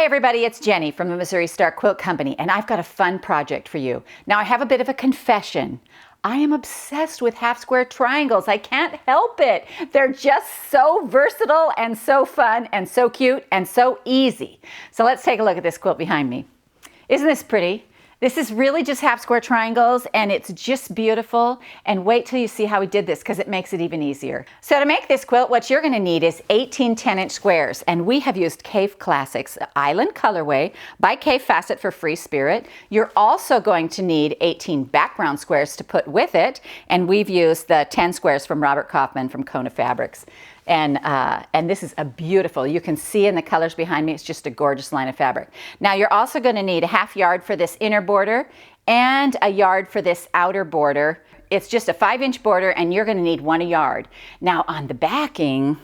everybody, it's Jenny from the Missouri Star Quilt Company, and I've got a fun project for you. Now I have a bit of a confession. I am obsessed with half square triangles. I can't help it. They're just so versatile and so fun and so cute and so easy. So let's take a look at this quilt behind me. Isn't this pretty? This is really just half square triangles and it's just beautiful. And wait till you see how we did this because it makes it even easier. So to make this quilt, what you're going to need is 18 10-inch squares. And we have used Cave Classics Island Colorway by Cave Facet for Free Spirit. You're also going to need 18 background squares to put with it. And we've used the 10 squares from Robert Kaufman from Kona Fabrics. And this is a beautiful, you can see in the colors behind me, it's just a gorgeous line of fabric. Now you're also going to need a half yard for this inner border and a yard for this outer border. It's just a 5-inch border and you're going to need 1 yard. Now on the backing,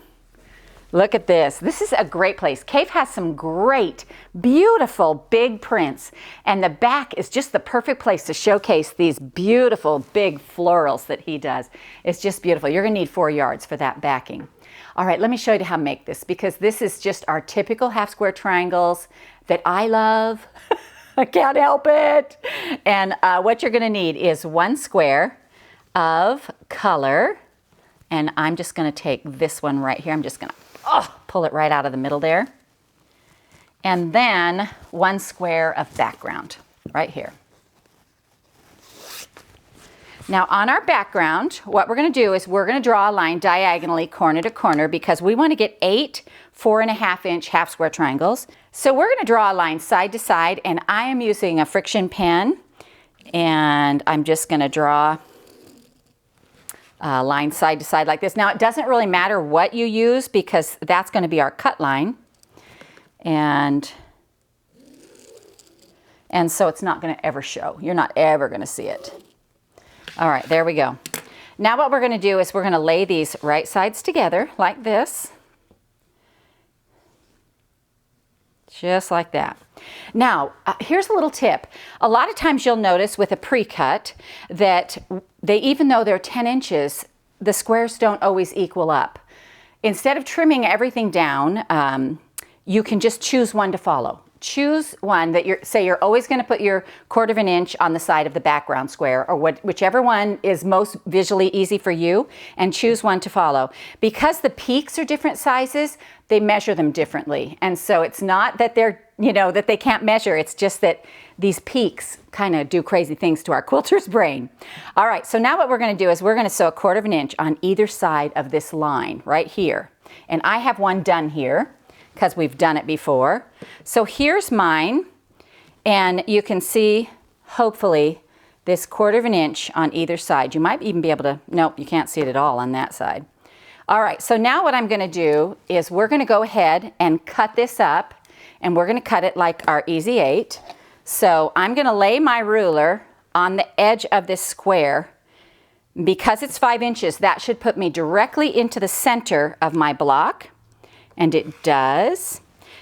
look at this. This is a great place. Cave has some great, beautiful big prints, and the back is just the perfect place to showcase these beautiful big florals that he does. It's just beautiful. You're going to need 4 yards for that backing. All right, let me show you how to make this because this is just our typical half square triangles that I love. I can't help it. And what you're going to need is 1 square of color, and I'm just going to take this one right here. I'm just going to pull it right out of the middle there. And then 1 square of background right here. Now on our background, what we're going to do is we're going to draw a line diagonally corner to corner because we want to get 8 4.5-inch half square triangles. So we're going to draw a line side to side, and I am using a friction pen, and I'm just going to draw a line side to side like this. Now it doesn't really matter what you use because that's going to be our cut line, and so it's not going to ever show. You're not ever going to see it. All right, there we go. Now what we're going to do is we're going to lay these right sides together like this. Just like that. Now, here's a little tip. A lot of times you'll notice with a pre-cut that even though they're 10 inches, the squares don't always equal up. Instead of trimming everything down, you can just choose one to follow. Choose one that you're always going to put your 1/4 inch on the side of the background square, or whichever one is most visually easy for you, and choose one to follow. Because the peaks are different sizes, they measure them differently. And so it's not that that they can't measure, it's just that these peaks kind of do crazy things to our quilter's brain. All right, so now what we're going to do is we're going to sew a 1/4 inch on either side of this line right here. And I have one done here because we've done it before. So here's mine, and you can see, hopefully, this 1/4 inch on either side. You might even be able to, nope, you can't see it at all on that side. All right, so now what I'm gonna do is we're gonna go ahead and cut this up, and we're gonna cut it like our Easy 8. So I'm gonna lay my ruler on the edge of this square. Because it's 5 inches, that should put me directly into the center of my block. And it does.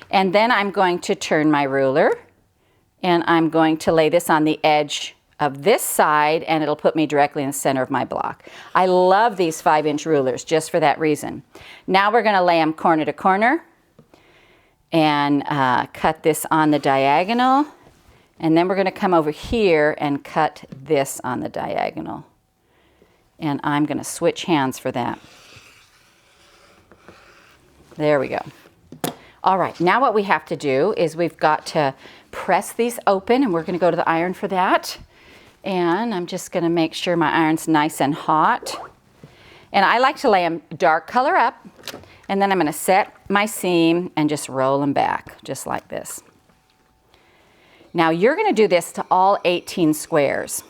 And then I'm going to turn my ruler and I'm going to lay this on the edge of this side, and it'll put me directly in the center of my block. I love these 5-inch rulers just for that reason. Now we're going to lay them corner to corner and cut this on the diagonal, and then we're going to come over here and cut this on the diagonal. And I'm going to switch hands for that. There we go. All right, now what we have to do is we've got to press these open, and we're going to go to the iron for that. And I'm just going to make sure my iron's nice and hot. And I like to lay them dark color up, and then I'm going to set my seam and just roll them back, just like this. Now you're going to do this to all 18 squares.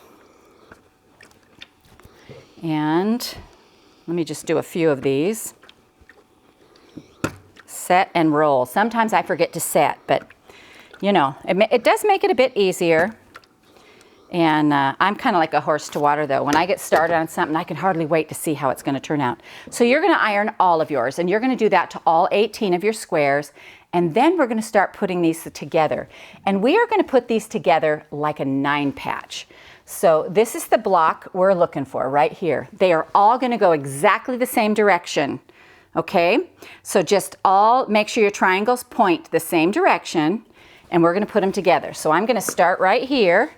And let me just do a few of these. Set and roll. Sometimes I forget to set, but you know, it does make it a bit easier. And I'm kind of like a horse to water though. When I get started on something, I can hardly wait to see how it's going to turn out. So you're going to iron all of yours, and you're going to do that to all 18 of your squares. And then we're going to start putting these together. And we are going to put these together like a 9 patch. So this is the block we're looking for right here. They are all going to go exactly the same direction. Okay, so just make sure your triangles point the same direction, and we're going to put them together. So I'm going to start right here,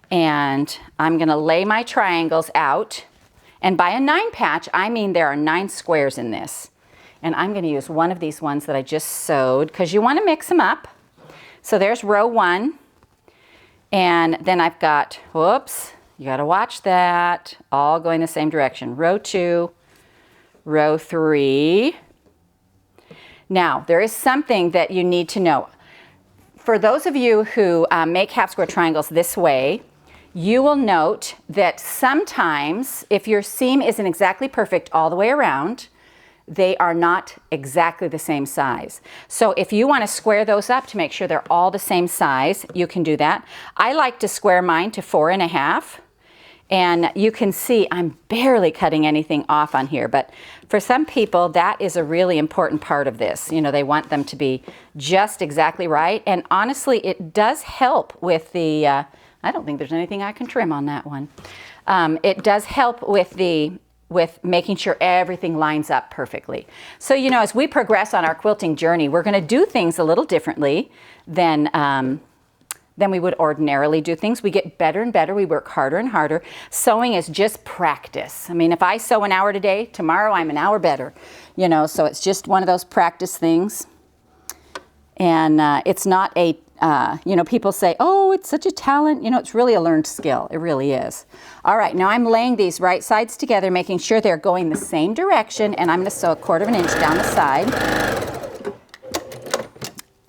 and I'm going to lay my triangles out. And by a 9 patch, I mean there are 9 squares in this. And I'm going to use one of these ones that I just sewed, because you want to mix them up. So there's row 1. And then I've got, whoops, you got to watch that, all going the same direction. Row 2, row 3. Now, there is something that you need to know. For those of you who make half square triangles this way, you will note that sometimes if your seam isn't exactly perfect all the way around, they are not exactly the same size. So if you want to square those up to make sure they're all the same size, you can do that. I like to square mine to 4.5. And you can see I'm barely cutting anything off on here, but for some people that is a really important part of this. You know, they want them to be just exactly right. And honestly, it does help with the, I don't think there's anything I can trim on that one. It does help with making sure everything lines up perfectly. So, you know, as we progress on our quilting journey, we're going to do things a little differently than we would ordinarily do things. We get better and better. We work harder and harder. Sewing is just practice. I mean, if I sew an hour today, tomorrow I'm an hour better. You know, so it's just one of those practice things. And it's not a, you know, people say, oh, it's such a talent. You know, it's really a learned skill. It really is. All right, now I'm laying these right sides together, making sure they're going the same direction. And I'm going to sew 1/4 inch down the side.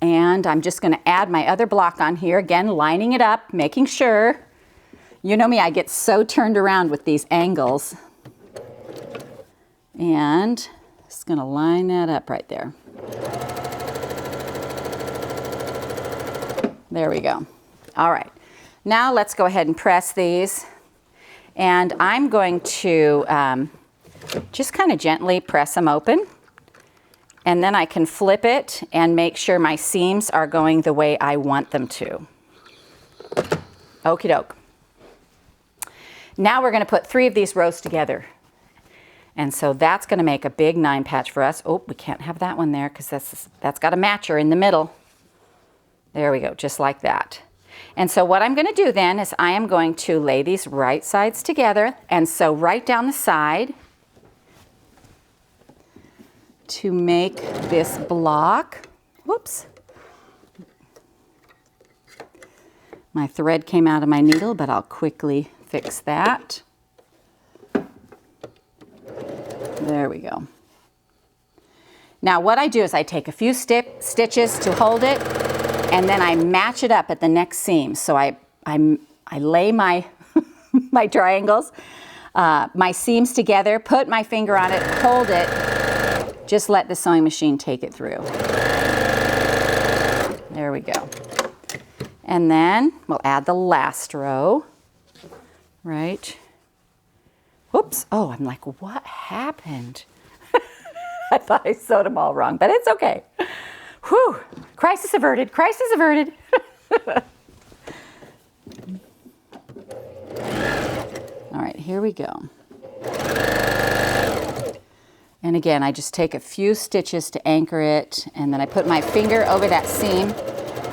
And I'm just going to add my other block on here, again, lining it up, making sure. You know me, I get so turned around with these angles. And just going to line that up right there. There we go. All right. Now let's go ahead and press these. And I'm going to just kind of gently press them open. And then I can flip it and make sure my seams are going the way I want them to. Okie doke. Now we're going to put 3 of these rows together. And so that's going to make a big 9 patch for us. Oh, we can't have that one there because that's got a matcher in the middle. There we go, just like that. And so what I'm going to do then is I am going to lay these right sides together and sew right down the side to make this block. Whoops. My thread came out of my needle, but I'll quickly fix that. There we go. Now what I do is I take a few stitches to hold it, and then I match it up at the next seam. So I lay my, my triangles, my seams together, put my finger on it, hold it, just let the sewing machine take it through. There we go. And then we'll add the last row, right? Whoops, oh, I'm like, what happened? I thought I sewed them all wrong, but it's okay. Whew, crisis averted, crisis averted. All right, here we go. And again, I just take a few stitches to anchor it, and then I put my finger over that seam.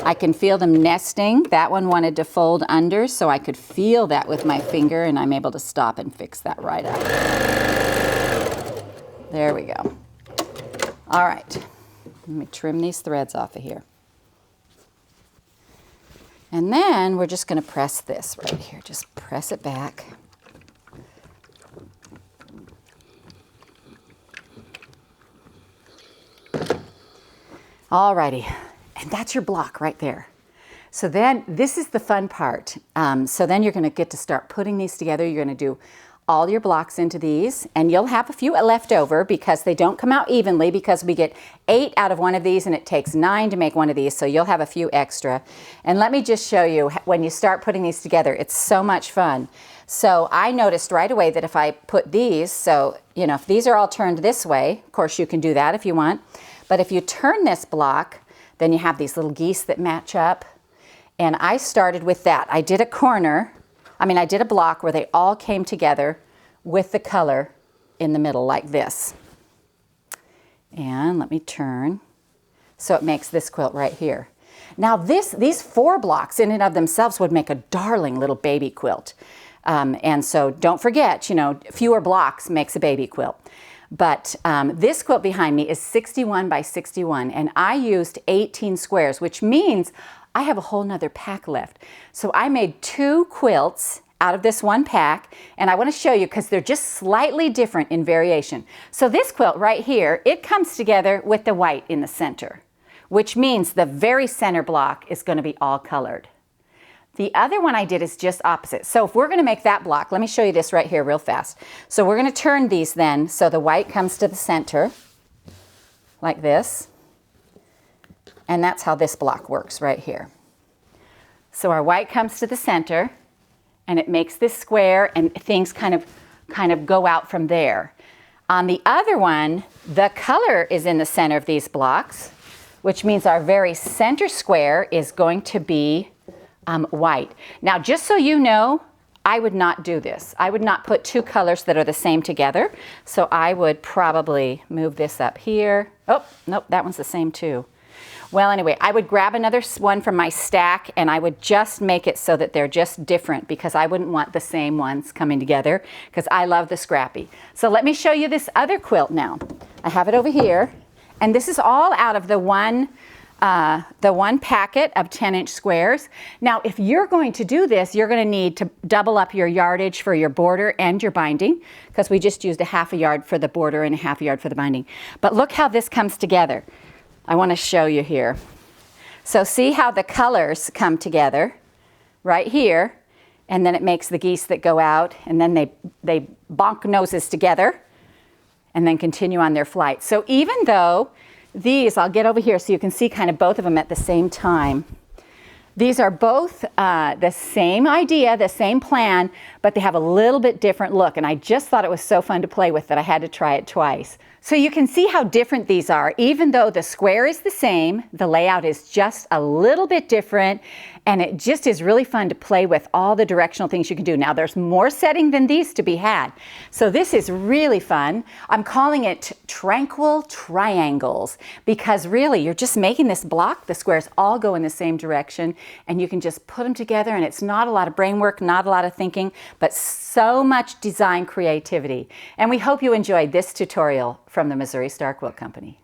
I can feel them nesting. That one wanted to fold under, so I could feel that with my finger, and I'm able to stop and fix that right up. There we go. All right, let me trim these threads off of here. And then we're just going to press this right here. Just press it back. Alrighty, and that's your block right there. So then this is the fun part. So then you're going to get to start putting these together. You're going to do all your blocks into these, and you'll have a few left over because they don't come out evenly, because we get 8 out of one of these and it takes 9 to make one of these, so you'll have a few extra. And let me just show you, when you start putting these together, it's so much fun. So I noticed right away that if I put these, so you know, if these are all turned this way, of course you can do that if you want, but if you turn this block, then you have these little geese that match up. And I started with that. I did a corner, I did a block where they all came together with the color in the middle like this. And let me turn. So it makes this quilt right here. Now these 4 blocks in and of themselves would make a darling little baby quilt. And so don't forget, you know, fewer blocks makes a baby quilt. But this quilt behind me is 61 by 61, and I used 18 squares, which means I have a whole nother pack left. So I made 2 quilts out of this one pack, and I want to show you because they're just slightly different in variation. So this quilt right here, it comes together with the white in the center, which means the very center block is going to be all colored. The other one I did is just opposite. So if we're going to make that block, let me show you this right here real fast. So we're going to turn these then so the white comes to the center like this. And that's how this block works right here. So our white comes to the center and it makes this square, and things kind of go out from there. On the other one, the color is in the center of these blocks, which means our very center square is going to be white. Now, just so you know, I would not do this. I would not put 2 colors that are the same together. So I would probably move this up here. Oh, nope, that one's the same too. Well, anyway, I would grab another one from my stack and I would just make it so that they're just different, because I wouldn't want the same ones coming together, because I love the scrappy. So let me show you this other quilt now. I have it over here, and this is all out of the one packet of 10-inch squares. Now, if you're going to do this, you're going to need to double up your yardage for your border and your binding, because we just used a 1/2 yard for the border and a 1/2 yard for the binding. But look how this comes together. I want to show you here. So see how the colors come together right here, and then it makes the geese that go out, and then they bonk noses together and then continue on their flight. So even though these, I'll get over here so you can see kind of both of them at the same time. These are both the same idea, the same plan, but they have a little bit different look, and I just thought it was so fun to play with that I had to try it twice. So you can see how different these are. Even though the square is the same, the layout is just a little bit different, and it just is really fun to play with all the directional things you can do. Now, there's more setting than these to be had. So this is really fun. I'm calling it Tranquil Triangles, because really you're just making this block. The squares all go in the same direction, and you can just put them together, and it's not a lot of brain work, not a lot of thinking, but so much design creativity. And we hope you enjoyed this tutorial from the Missouri Star Quilt Company.